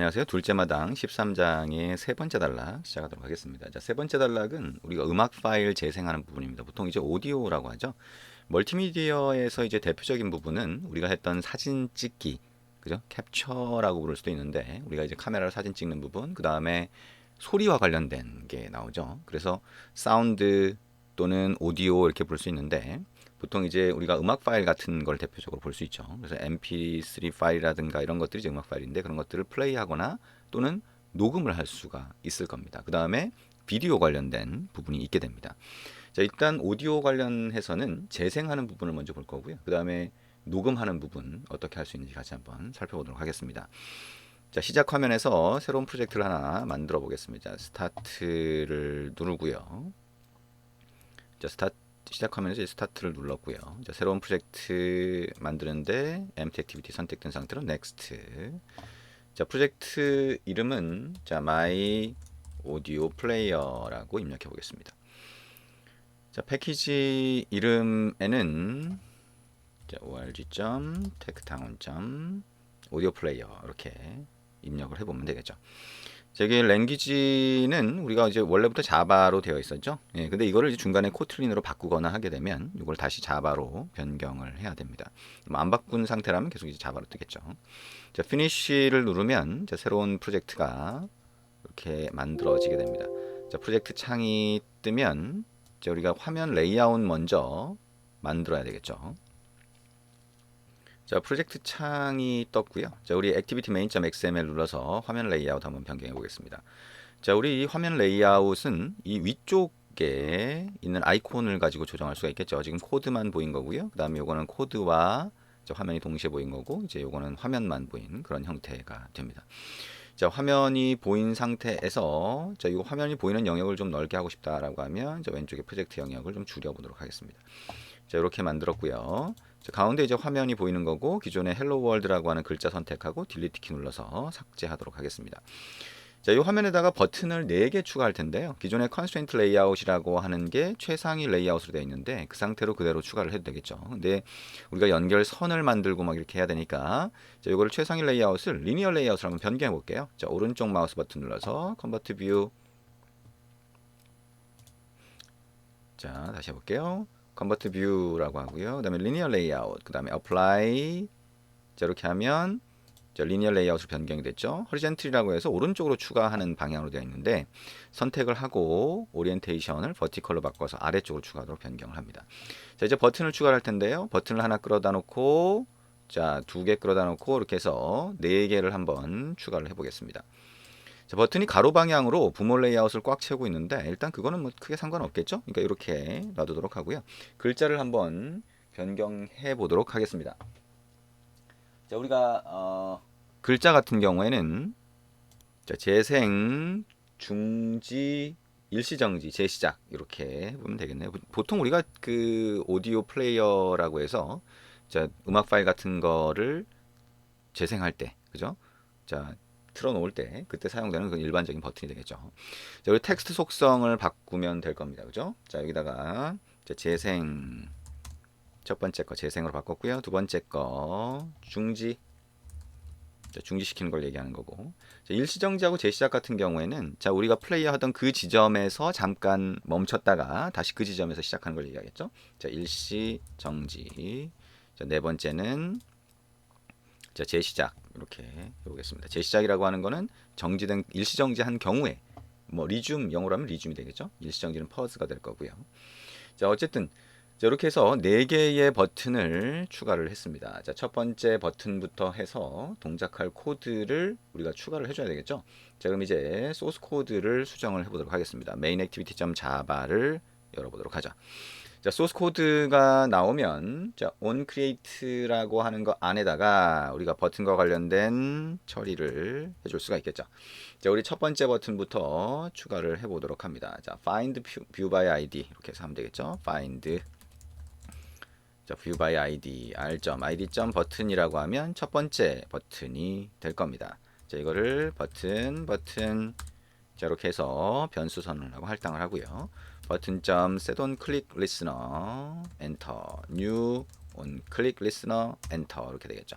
안녕하세요. 둘째 마당 13장의 세 번째 단락 시작하도록 하겠습니다. 자, 세 번째 단락은 우리가 음악 파일 재생하는 부분입니다. 보통 이제 오디오라고 하죠. 멀티미디어에서 이제 대표적인 부분은 우리가 했던 사진 찍기, 그죠? 캡처라고 부를 수도 있는데 우리가 이제 카메라로 사진 찍는 부분, 그 다음에 소리와 관련된 게 나오죠. 그래서 사운드 또는 오디오 이렇게 부를 수 있는데 보통 이제 우리가 음악 파일 같은 걸 대표적으로 볼 수 있죠. 그래서 MP3 파일이라든가 이런 것들이 이제 음악 파일인데 그런 것들을 플레이하거나 또는 녹음을 할 수가 있을 겁니다. 그 다음에 비디오 관련된 부분이 있게 됩니다. 자, 일단 오디오 관련해서는 재생하는 부분을 먼저 볼 거고요. 그 다음에 녹음하는 부분 어떻게 할 수 있는지 같이 한번 살펴보도록 하겠습니다. 자, 시작 화면에서 새로운 프로젝트를 하나 만들어 보겠습니다. 스타트를 누르고요. 자, 시작 화면에서 스타트를 눌렀고요. 자, 새로운 프로젝트 만드는데 empty activity 선택된 상태로 next. 자, 프로젝트 이름은 자, my audio player라고 입력해 보겠습니다. 자, 패키지 이름에는 자, org.techtown.audioplayer 이렇게 입력을 해보면 되겠죠. 저기 랭귀지는 우리가 이제 원래부터 자바로 되어 있었죠. 예, 근데 이거를 이제 중간에 코틀린으로 바꾸거나 하게 되면 이걸 다시 자바로 변경을 해야 됩니다. 안 바꾼 상태라면 계속 이제 자바로 뜨겠죠. 자, 피니쉬를 누르면 자, 새로운 프로젝트가 이렇게 만들어지게 됩니다. 자, 프로젝트 창이 뜨면 자, 우리가 화면 레이아웃 먼저 만들어야 되겠죠. 자, 프로젝트 창이 떴고요. 자, 우리 activity main.xml 눌러서 화면 레이아웃 한번 변경해 보겠습니다. 자, 우리 이 화면 레이아웃은 이 위쪽에 있는 아이콘을 가지고 조정할 수가 있겠죠. 지금 코드만 보인 거고요. 그 다음에 요거는 코드와 화면이 동시에 보인 거고, 이제 요거는 화면만 보인 그런 형태가 됩니다. 자, 화면이 보인 상태에서 자, 이 화면이 보이는 영역을 좀 넓게 하고 싶다라고 하면 자, 왼쪽에 프로젝트 영역을 좀 줄여보도록 하겠습니다. 자, 이렇게 만들었고요. 자, 가운데 이제 화면이 보이는 거고 기존의 헬로 월드라고 하는 글자 선택하고 딜리트 키 눌러서 삭제하도록 하겠습니다. 자, 이 화면에다가 버튼을 4개 추가할 텐데요. 기존의 컨스트레인트 레이아웃이라고 하는 게 최상위 레이아웃으로 되어 있는데 그 상태로 그대로 추가를 해도 되겠죠. 근데 우리가 연결선을 만들고 막 이렇게 해야 되니까 자, 이거를 최상위 레이아웃을 리니어 레이아웃으로 한번 변경해 볼게요. 자, 오른쪽 마우스 버튼 눌러서 컨버트 뷰. 자, 다시 해볼게요. 컨버트 뷰라고 하고요. 그 다음에 리니어 레이아웃, 그 다음에 어플라이. 자, 이렇게 하면 자, 리니어 레이아웃으로 변경이 됐죠. 허리젠틀이라고 해서 오른쪽으로 추가하는 방향으로 되어 있는데 선택을 하고 오리엔테이션을 버티컬로 바꿔서 아래쪽으로 추가하도록 변경을 합니다. 자, 이제 버튼을 추가할 텐데요. 버튼을 하나 끌어다 놓고 자, 2개 끌어다 놓고 이렇게 해서 4개를 한번 추가를 해 보겠습니다. 자, 버튼이 가로 방향으로 부모 레이아웃을 꽉 채우고 있는데 일단 그거는 뭐 크게 상관없겠죠. 그러니까 이렇게 놔두도록 하고요. 글자를 한번 변경해 보도록 하겠습니다. 자, 우리가 글자 같은 경우에는 자, 재생, 중지, 일시정지, 재시작 이렇게 보면 되겠네요. 보통 우리가 그 오디오 플레이어라고 해서 자, 음악 파일 같은 거를 재생할 때, 그죠? 자, 틀어놓을 때 그때 사용되는 그 일반적인 버튼이 되겠죠. 자, 여기 텍스트 속성을 바꾸면 될 겁니다, 그죠? 자, 여기다가 자, 재생 첫 번째 거 재생으로 바꿨고요. 두 번째 거 중지. 자, 중지시키는 걸 얘기하는 거고. 자, 일시정지하고 재시작 같은 경우에는 자, 우리가 플레이하던 그 지점에서 잠깐 멈췄다가 다시 그 지점에서 시작하는 걸 얘기하겠죠. 자, 일시정지. 자, 네 번째는 자, 재시작 이렇게 해보겠습니다. 재시작이라고 하는 거는 정지된 일시정지한 경우에 뭐 리줌 영어로 하면 리줌이 되겠죠. 일시정지는 퍼즈가 될 거고요. 자, 어쨌든 자, 이렇게 해서 4개의 버튼을 추가를 했습니다. 자, 첫 번째 버튼부터 해서 동작할 코드를 우리가 추가를 해줘야 되겠죠. 자, 그럼 이제 소스 코드를 수정을 해보도록 하겠습니다. mainActivity.java를 열어보도록 하죠. 자, 소스 코드가 나오면 자, onCreate라고 하는 거 안에다가 우리가 버튼과 관련된 처리를 해줄 수가 있겠죠. 자, 우리 첫 번째 버튼부터 추가를 해보도록 합니다. 자, find view by id 이렇게 해서 하면 되겠죠. find 자, view by id r.id 버튼이라고 하면 첫 번째 버튼이 될 겁니다. 자, 이거를 버튼 자, 이렇게 해서 변수 선언하고 할당을 하고요. 버튼.set on click listener 엔터 new on click listener enter 이렇게 되겠죠.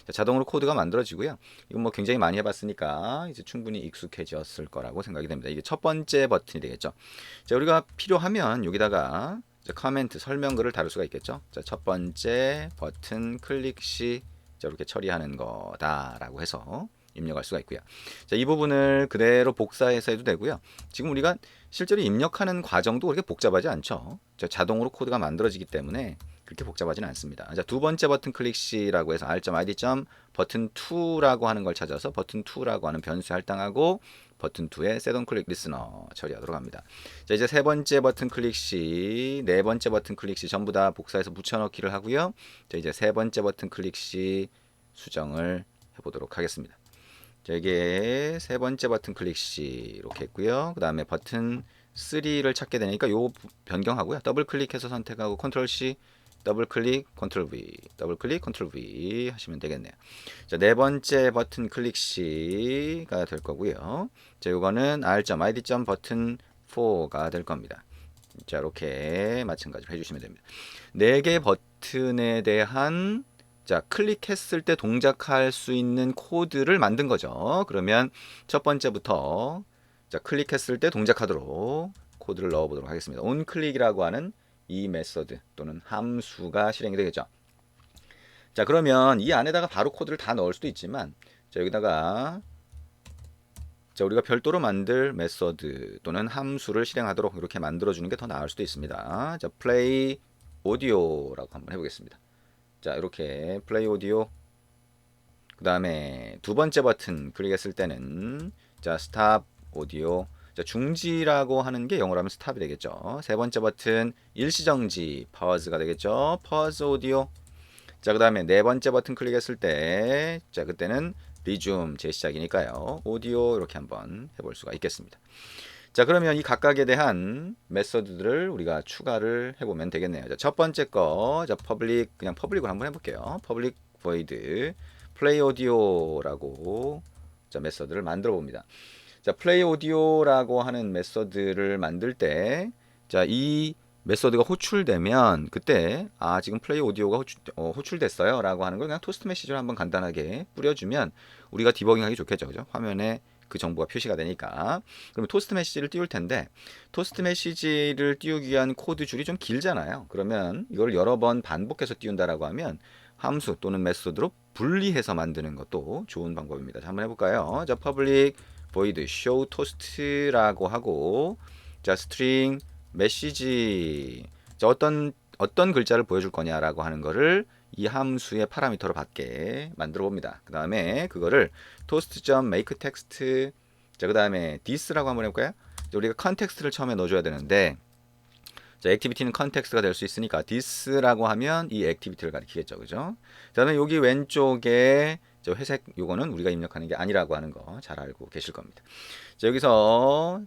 자, 자동으로 코드가 만들어지고요. 이건 뭐 굉장히 많이 해봤으니까 이제 충분히 익숙해졌을 거라고 생각이 됩니다. 이게 첫 번째 버튼이 되겠죠. 자, 우리가 필요하면 여기다가 커멘트 설명글을 다룰 수가 있겠죠. 자, 첫 번째 버튼 클릭 시 이렇게 처리하는 거다라고 해서 입력할 수가 있고요. 자, 이 부분을 그대로 복사해서 해도 되고요. 지금 우리가 실제로 입력하는 과정도 그렇게 복잡하지 않죠. 자, 자동으로 코드가 만들어지기 때문에 그렇게 복잡하지는 않습니다. 자, 두 번째 버튼 클릭 C라고 해서 r.id. 버튼 2라고 하는 걸 찾아서 버튼 2라고 하는 변수에 할당하고 버튼 2에 set on click listener 처리하도록 합니다. 자, 이제 세 번째 버튼 클릭 C, 네 번째 버튼 클릭 C 전부 다 복사해서 붙여넣기를 하고요. 자, 이제 세 번째 버튼 클릭 C 수정을 해보도록 하겠습니다. 자, 이게 세 번째 버튼 클릭 C 이렇게 했고요. 그 다음에 버튼 3를 찾게 되니까 요 변경하고요. 더블 클릭해서 선택하고 컨트롤 C, 더블 클릭, 컨트롤 V, 더블 클릭, 컨트롤 V 하시면 되겠네요. 자, 네 번째 버튼 클릭 C가 될 거고요. 자, 요거는 r.id. 버튼 4가 될 겁니다. 자, 이렇게 마찬가지로 해주시면 됩니다. 네 개 버튼에 대한 자, 클릭했을 때 동작할 수 있는 코드를 만든 거죠. 그러면 첫 번째부터 자, 클릭했을 때 동작하도록 코드를 넣어 보도록 하겠습니다. onClick이라고 하는 이 메서드 또는 함수가 실행이 되겠죠. 자, 그러면 이 안에다가 바로 코드를 다 넣을 수도 있지만 자, 여기다가 자, 우리가 별도로 만들 메서드 또는 함수를 실행하도록 이렇게 만들어 주는 게 더 나을 수도 있습니다. 자, play audio라고 한번 해보겠습니다. 자, 이렇게 플레이 오디오 그 다음에 두 번째 버튼 클릭했을 때는 자, 스탑 오디오 자, 중지라고 하는 게 영어로 하면 스탑이 되겠죠. 세 번째 버튼 일시정지 파우즈가 되겠죠. 파우즈 오디오 자, 그 다음에 네 번째 버튼 클릭했을 때 자, 그때는 리줌 재시작이니까요. 오디오 이렇게 한번 해볼 수가 있겠습니다. 자, 그러면 이 각각에 대한 메서드들을 우리가 추가를 해보면 되겠네요. 자, 첫 번째 거, 자, public, 그냥 public으로 한번 해볼게요. public void play audio라고 자, 메서드를 만들어 봅니다. 자, play audio라고 하는 메서드를 만들 때, 자, 이 메서드가 호출되면 그때 지금 플레이 오디오가 호출됐어요 라고 하는 걸 그냥 토스트 메시지로 한번 간단하게 뿌려주면 우리가 디버깅하기 좋겠죠. 그죠? 화면에 그 정보가 표시가 되니까. 그러면 토스트 메시지를 띄울 텐데 토스트 메시지를 띄우기 위한 코드 줄이 좀 길잖아요. 그러면 이걸 여러 번 반복해서 띄운다라고 하면 함수 또는 메소드로 분리해서 만드는 것도 좋은 방법입니다. 자, 한번 해볼까요? 자, public void show toast라고 하고 자, string 메시지 자, 어떤 글자를 보여줄 거냐라고 하는 거를 이 함수의 파라미터로 받게 만들어 봅니다. 그 다음에 그거를 toast.makeText 자, 그 다음에 this라고 한번 해볼까요? 우리가 컨텍스트를 처음에 넣어줘야 되는데 자, 액티비티는 컨텍스트가 될 수 있으니까 this라고 하면 이 액티비티를 가리키겠죠. 그죠? 그 다음에 여기 왼쪽에 저 회색 요거는 우리가 입력하는 게 아니라고 하는 거 잘 알고 계실 겁니다. 자, 여기서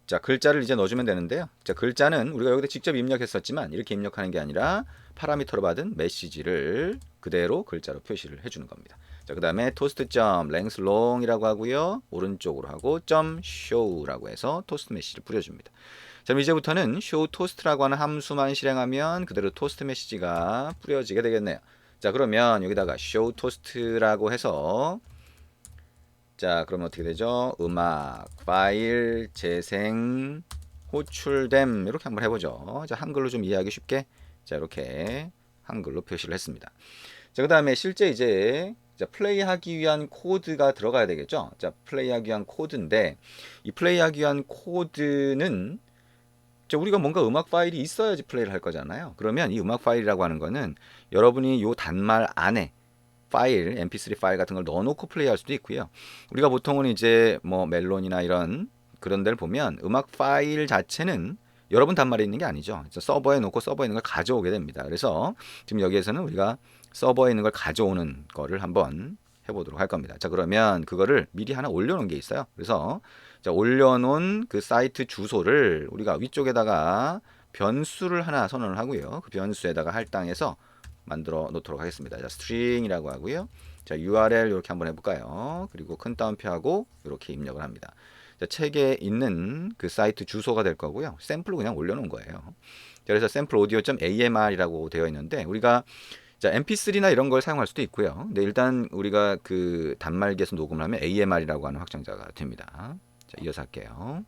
자, 글자를 이제 넣어주면 되는데요. 자, 글자는 우리가 여기다 직접 입력했었지만 이렇게 입력하는 게 아니라 파라미터로 받은 메시지를 그대로 글자로 표시를 해주는 겁니다. 자, 그 다음에 toast.length long이라고 하고요. 오른쪽으로 하고 .show라고 해서 토스트 메시지를 뿌려줍니다. 자, 그럼 이제부터는 show toast라고 하는 함수만 실행하면 그대로 토스트 메시지가 뿌려지게 되겠네요. 자, 그러면 여기다가 show toast라고 해서 자, 그러면 어떻게 되죠? 음악, 파일, 재생, 호출됨 이렇게 한번 해보죠. 자, 한글로 좀 이해하기 쉽게 자, 이렇게 한글로 표시를 했습니다. 자, 그 다음에 실제 이제 자, 플레이하기 위한 코드가 들어가야 되겠죠? 자, 플레이하기 위한 코드인데 이 플레이하기 위한 코드는 자, 우리가 뭔가 음악 파일이 있어야지 플레이를 할 거잖아요. 그러면 이 음악 파일이라고 하는 거는 여러분이 요 단말 안에 파일, mp3 파일 같은 걸 넣어놓고 플레이할 수도 있고요. 우리가 보통은 이제 뭐 멜론이나 이런 그런 데를 보면 음악 파일 자체는 여러분 단말에 있는 게 아니죠. 서버에 놓고 서버에 있는 걸 가져오게 됩니다. 그래서 지금 여기에서는 우리가 서버에 있는 걸 가져오는 거를 한번 해보도록 할 겁니다. 자, 그러면 그거를 미리 하나 올려놓은 게 있어요. 그래서 자, 올려놓은 그 사이트 주소를 우리가 위쪽에다가 변수를 하나 선언을 하고요. 그 변수에다가 할당해서 만들어 놓도록 하겠습니다. 자, string이라고 하고요. 자, URL 이렇게 한번 해볼까요? 그리고 큰 따옴표하고 이렇게 입력을 합니다. 책에 있는 그 사이트 주소가 될 거고요. 샘플로 그냥 올려놓은 거예요. 자, 그래서 샘플 오디오.amr이라고 되어 있는데 우리가 자, MP3나 이런 걸 사용할 수도 있고요. 근데 일단 우리가 그 단말기에서 녹음을 하면 AMR이라고 하는 확장자가 됩니다. 자, 이어서 할게요.